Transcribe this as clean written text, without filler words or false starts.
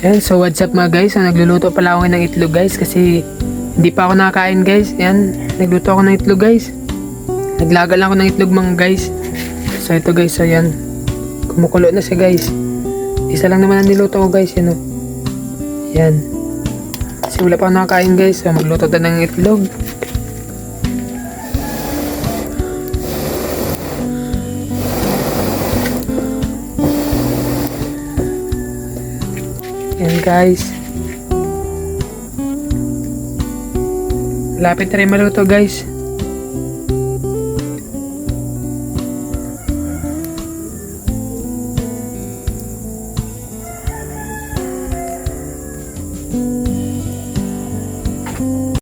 Ayan, so what's up mga guys? So nagluluto pala ako ng itlog guys kasi hindi pa ako nakakain guys. Ayan, nagluto ako ng itlog guys. Naglaga lang ako ng itlog mga guys. So ito guys, so ayan. Kumukulo na siya guys. Isa lang naman ang niluto ko guys, yan o. Ayan. Kasi wala pa ako nakakain guys. So magluto tayo ng itlog. Ayan guys. Lapit na rin maluto guys.